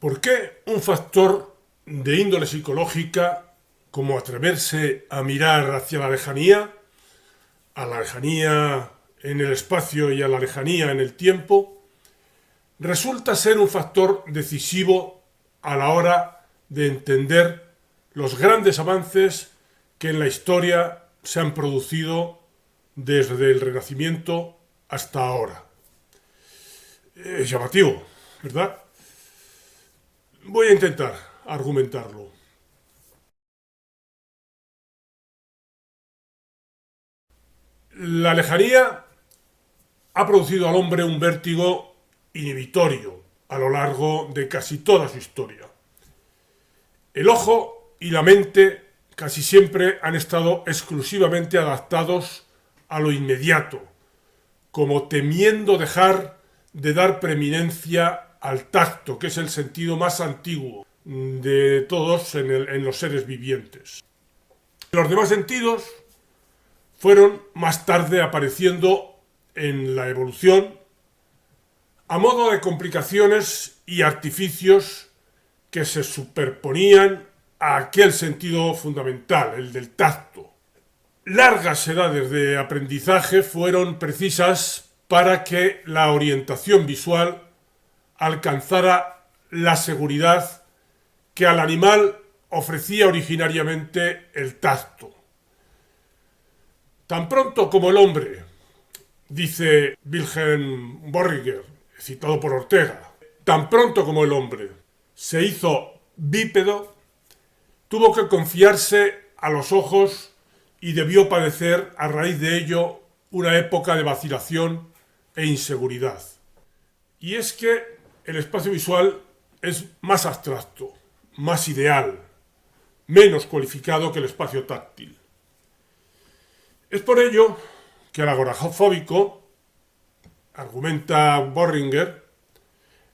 ¿Por qué un factor de índole psicológica, como atreverse a mirar hacia a la lejanía en el espacio y a la lejanía en el tiempo, resulta ser un factor decisivo a la hora de entender los grandes avances que en la historia se han producido desde el Renacimiento hasta ahora? Es llamativo, ¿verdad? Voy a intentar argumentarlo. La lejanía ha producido al hombre un vértigo inhibitorio a lo largo de casi toda su historia. El ojo y la mente casi siempre han estado exclusivamente adaptados a lo inmediato, como temiendo dejar de dar preeminencia al tacto, que es el sentido más antiguo de todos en los seres vivientes. Los demás sentidos fueron más tarde apareciendo en la evolución a modo de complicaciones y artificios que se superponían a aquel sentido fundamental, el del tacto. Largas edades de aprendizaje fueron precisas para que la orientación visual alcanzara la seguridad que al animal ofrecía originariamente el tacto. Tan pronto como el hombre, dice Wilhelm Boehringer, citado por Ortega, tan pronto como el hombre se hizo bípedo, tuvo que confiarse a los ojos y debió padecer a raíz de ello una época de vacilación e inseguridad. Y es que el espacio visual es más abstracto, más ideal, menos cualificado que el espacio táctil. Es por ello que el agorafóbico, argumenta Boehringer,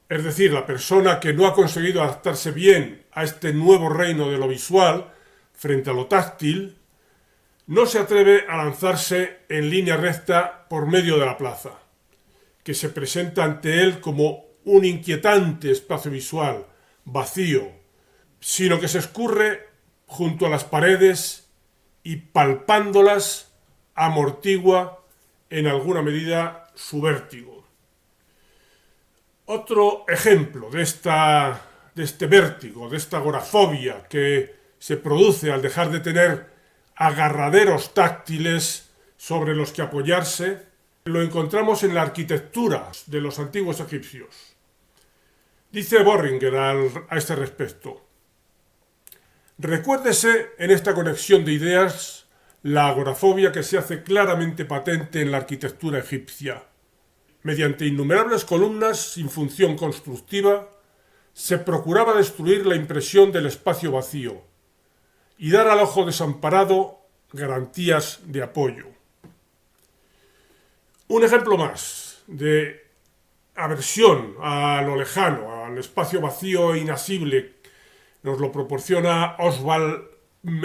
es decir, la persona que no ha conseguido adaptarse bien a este nuevo reino de lo visual frente a lo táctil, no se atreve a lanzarse en línea recta por medio de la plaza, que se presenta ante él como un inquietante espacio visual, vacío, sino que se escurre junto a las paredes y palpándolas amortigua en alguna medida su vértigo. Otro ejemplo de este vértigo, de esta agorafobia que se produce al dejar de tener agarraderos táctiles sobre los que apoyarse, lo encontramos en la arquitectura de los antiguos egipcios. Dice Boehringer a este respecto: recuérdese en esta conexión de ideas la agorafobia que se hace claramente patente en la arquitectura egipcia. Mediante innumerables columnas sin función constructiva, se procuraba destruir la impresión del espacio vacío y dar al ojo desamparado garantías de apoyo. Un ejemplo más de aversión a lo lejano, al espacio vacío e inasible, nos lo proporciona Oswald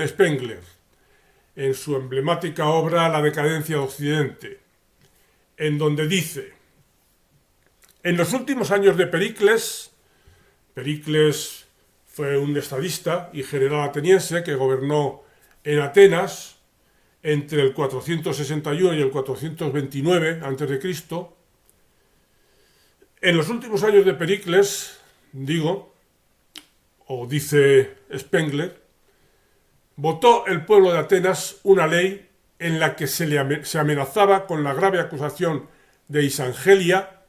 Spengler en su emblemática obra La decadencia de Occidente, en donde dice: en los últimos años de Pericles fue un estadista y general ateniense que gobernó en Atenas entre el 461 y el 429 a.C., en los últimos años de Pericles, dice Spengler, votó el pueblo de Atenas una ley en la que se amenazaba con la grave acusación de isangelia,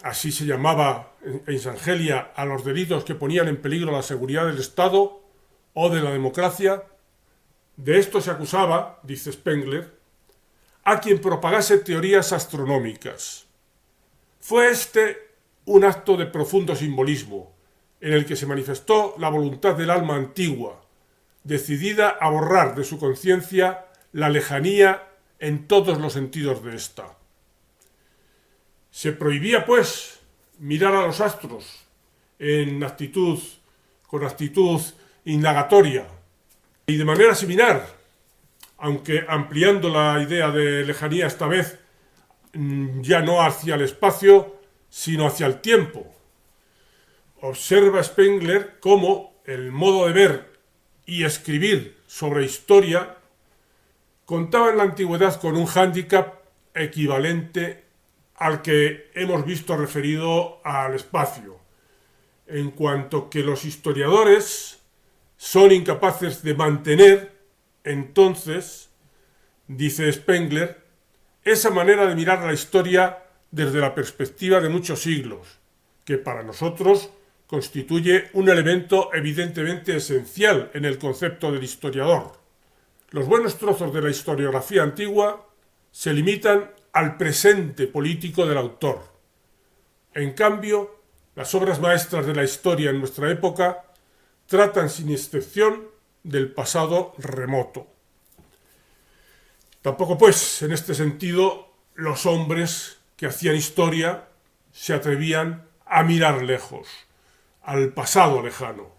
así se llamaba isangelia a los delitos que ponían en peligro la seguridad del Estado o de la democracia. De esto se acusaba, dice Spengler, a quien propagase teorías astronómicas. Fue este un acto de profundo simbolismo, en el que se manifestó la voluntad del alma antigua, decidida a borrar de su conciencia la lejanía en todos los sentidos de ésta. Se prohibía, pues, mirar a los astros con actitud indagatoria y de manera similar, aunque ampliando la idea de lejanía esta vez ya no hacia el espacio, sino hacia el tiempo. observa Spengler cómo el modo de ver y escribir sobre historia contaba en la antigüedad con un hándicap equivalente al que hemos visto referido al espacio, en cuanto que los historiadores son incapaces de mantener, entonces, dice Spengler, esa manera de mirar la historia desde la perspectiva de muchos siglos, que para nosotros constituye un elemento evidentemente esencial en el concepto del historiador. Los buenos trozos de la historiografía antigua se limitan al presente político del autor. En cambio, las obras maestras de la historia en nuestra época tratan sin excepción del pasado remoto. Tampoco, pues, en este sentido, los hombres que hacían historia se atrevían a mirar lejos, al pasado lejano.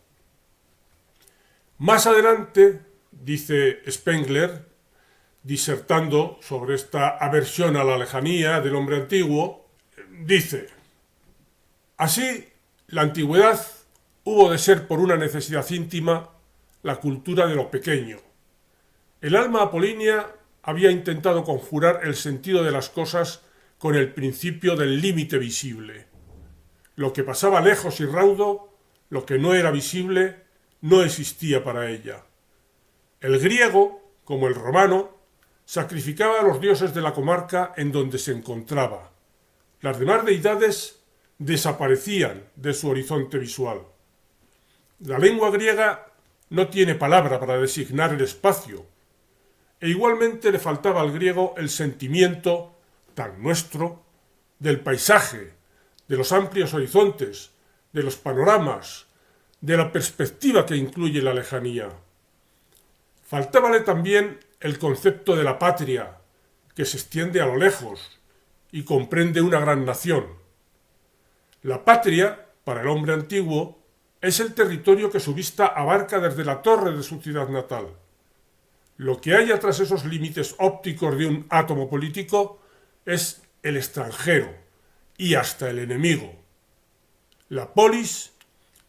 Más adelante, dice Spengler, disertando sobre esta aversión a la lejanía del hombre antiguo, dice: así, la antigüedad hubo de ser por una necesidad íntima la cultura de lo pequeño. El alma apolínea había intentado conjurar el sentido de las cosas con el principio del límite visible. Lo que pasaba lejos y raudo, lo que no era visible, no existía para ella. El griego, como el romano, sacrificaba a los dioses de la comarca en donde se encontraba. Las demás deidades desaparecían de su horizonte visual. La lengua griega no tiene palabra para designar el espacio, e igualmente le faltaba al griego el sentimiento, tan nuestro, del paisaje, de los amplios horizontes, de los panoramas, de la perspectiva que incluye la lejanía. Faltábale también el concepto de la patria, que se extiende a lo lejos y comprende una gran nación. La patria, para el hombre antiguo, es el territorio que su vista abarca desde la torre de su ciudad natal. Lo que haya tras esos límites ópticos de un átomo político es el extranjero y hasta el enemigo. La polis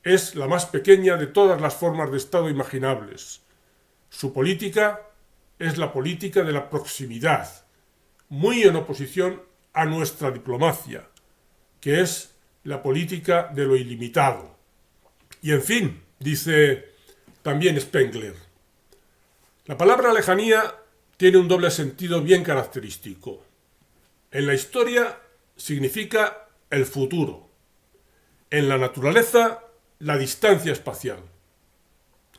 es la más pequeña de todas las formas de Estado imaginables. Su política es la política de la proximidad, muy en oposición a nuestra diplomacia, que es la política de lo ilimitado. Y en fin, dice también Spengler, la palabra lejanía tiene un doble sentido bien característico. En la historia significa el futuro. En la naturaleza, la distancia espacial.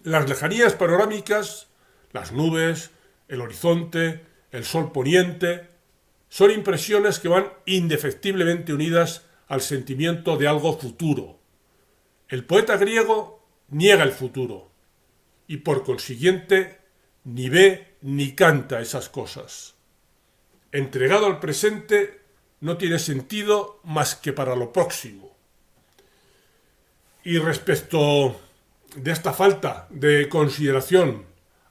Las lejanías panorámicas, las nubes, el horizonte, el sol poniente, son impresiones que van indefectiblemente unidas al sentimiento de algo futuro. El poeta griego niega el futuro y por consiguiente ni ve ni canta esas cosas. Entregado al presente no tiene sentido más que para lo próximo. Y respecto de esta falta de consideración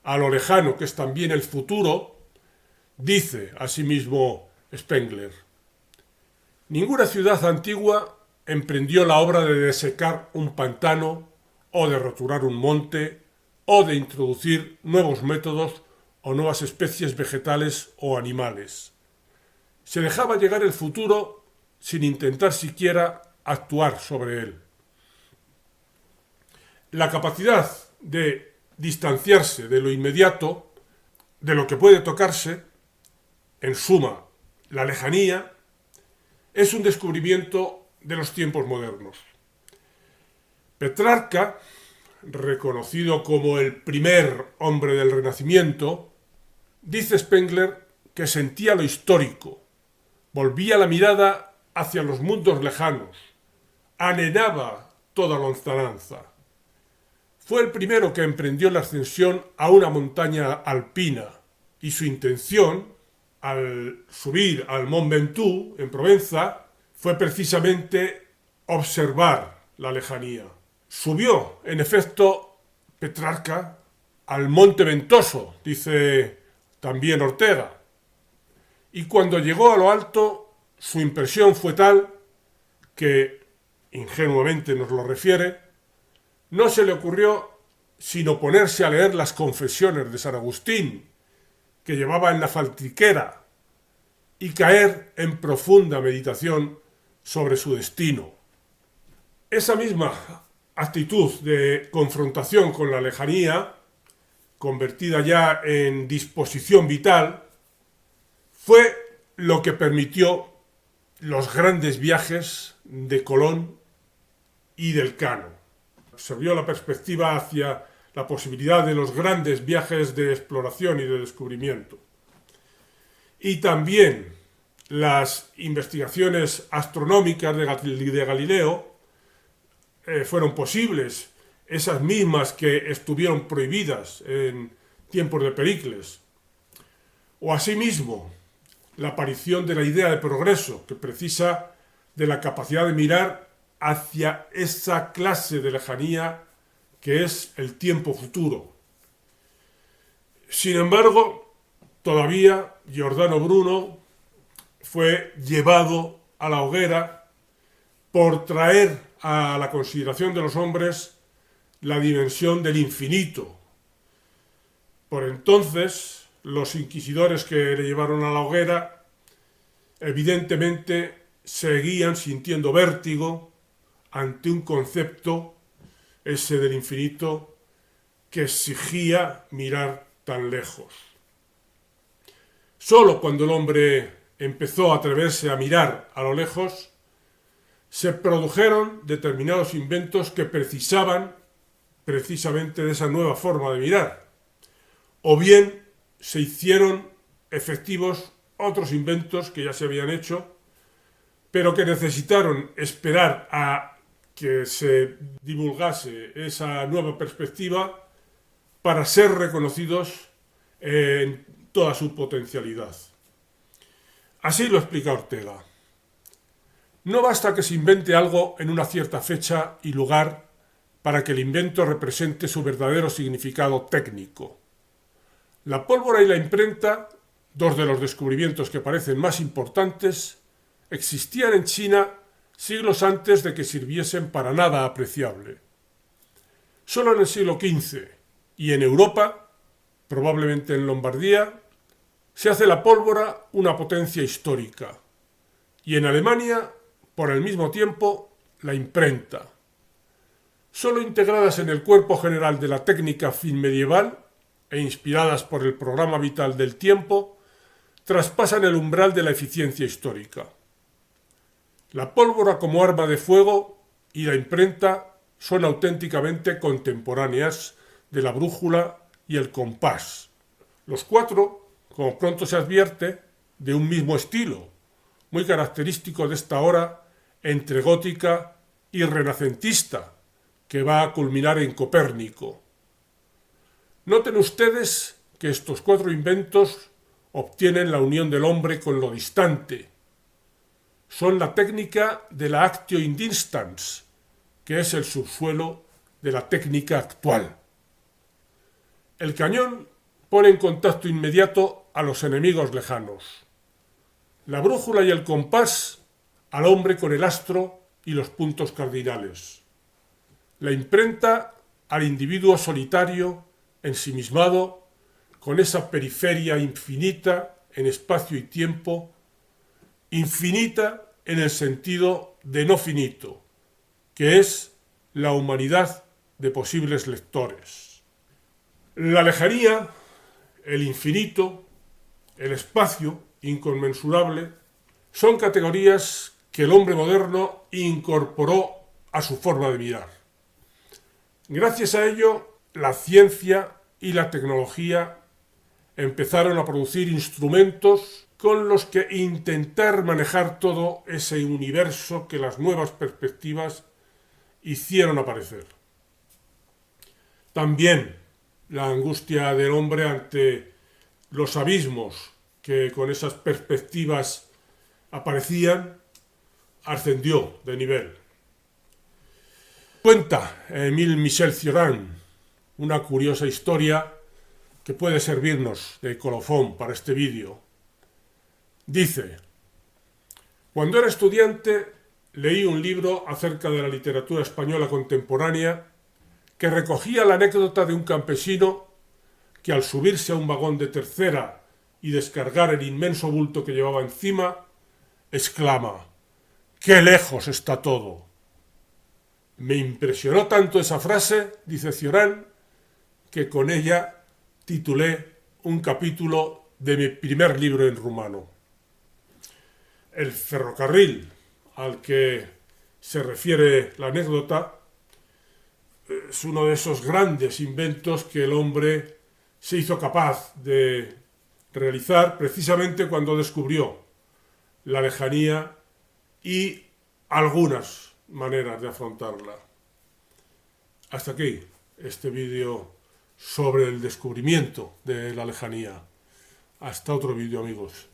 a lo lejano, que es también el futuro, dice asimismo Spengler: ninguna ciudad antigua emprendió la obra de desecar un pantano o de roturar un monte o de introducir nuevos métodos o nuevas especies vegetales o animales. Se dejaba llegar el futuro sin intentar siquiera actuar sobre él. La capacidad de distanciarse de lo inmediato, de lo que puede tocarse, en suma, la lejanía, es un descubrimiento de los tiempos modernos. Petrarca, reconocido como el primer hombre del Renacimiento, dice Spengler que sentía lo histórico, volvía la mirada hacia los mundos lejanos, anhelaba toda lontananza. Fue el primero que emprendió la ascensión a una montaña alpina y su intención, al subir al Mont Ventoux, en Provenza, fue precisamente observar la lejanía. Subió, en efecto, Petrarca al Monte Ventoso, dice también Ortega, y cuando llegó a lo alto, su impresión fue tal que ingenuamente nos lo refiere, no se le ocurrió sino ponerse a leer las confesiones de San Agustín, que llevaba en la faltriquera, y caer en profunda meditación sobre su destino. Esa misma actitud de confrontación con la lejanía, convertida ya en disposición vital, fue lo que permitió los grandes viajes de Colón y del Cano. Se vio la perspectiva hacia la posibilidad de los grandes viajes de exploración y de descubrimiento. Y también las investigaciones astronómicas de Galileo fueron posibles, esas mismas que estuvieron prohibidas en tiempos de Pericles. O asimismo, la aparición de la idea de progreso, que precisa de la capacidad de mirar hacia esa clase de lejanía que es el tiempo futuro. Sin embargo, todavía Giordano Bruno fue llevado a la hoguera por traer a la consideración de los hombres la dimensión del infinito. Por entonces, los inquisidores que le llevaron a la hoguera evidentemente seguían sintiendo vértigo ante un concepto, ese del infinito, que exigía mirar tan lejos. Solo cuando el hombre empezó a atreverse a mirar a lo lejos, se produjeron determinados inventos que precisaban precisamente de esa nueva forma de mirar. O bien se hicieron efectivos otros inventos que ya se habían hecho, pero que necesitaron esperar a que se divulgase esa nueva perspectiva para ser reconocidos en toda su potencialidad. Así lo explica Ortega. No basta que se invente algo en una cierta fecha y lugar para que el invento represente su verdadero significado técnico. La pólvora y la imprenta, dos de los descubrimientos que parecen más importantes, existían en China siglos antes de que sirviesen para nada apreciable. Solo en el siglo XV y en Europa, probablemente en Lombardía, se hace la pólvora una potencia histórica, y en Alemania, por el mismo tiempo, la imprenta. Solo integradas en el cuerpo general de la técnica finmedieval e inspiradas por el programa vital del tiempo, traspasan el umbral de la eficiencia histórica. La pólvora como arma de fuego y la imprenta son auténticamente contemporáneas de la brújula y el compás. Los cuatro, como pronto se advierte, de un mismo estilo, muy característico de esta hora entre gótica y renacentista, que va a culminar en Copérnico. Noten ustedes que estos cuatro inventos obtienen la unión del hombre con lo distante. Son la técnica de la actio in distans, que es el subsuelo de la técnica actual. El cañón pone en contacto inmediato a los enemigos lejanos. La brújula y el compás al hombre con el astro y los puntos cardinales. La imprenta al individuo solitario, ensimismado, con esa periferia infinita en espacio y tiempo, infinita en el sentido de no finito, que es la humanidad de posibles lectores. La lejanía, el infinito, el espacio inconmensurable, son categorías que el hombre moderno incorporó a su forma de mirar. Gracias a ello, la ciencia y la tecnología empezaron a producir instrumentos con los que intentar manejar todo ese universo que las nuevas perspectivas hicieron aparecer. También la angustia del hombre ante los abismos que con esas perspectivas aparecían ascendió de nivel. Cuenta Émile Michel Cioran una curiosa historia que puede servirnos de colofón para este vídeo. Dice: cuando era estudiante leí un libro acerca de la literatura española contemporánea que recogía la anécdota de un campesino que al subirse a un vagón de tercera y descargar el inmenso bulto que llevaba encima, exclama: ¡qué lejos está todo! Me impresionó tanto esa frase, dice Cioran, que con ella titulé un capítulo de mi primer libro en rumano. El ferrocarril al que se refiere la anécdota es uno de esos grandes inventos que el hombre se hizo capaz de realizar precisamente cuando descubrió la lejanía y algunas maneras de afrontarla. Hasta aquí este vídeo sobre el descubrimiento de la lejanía. Hasta otro vídeo, amigos.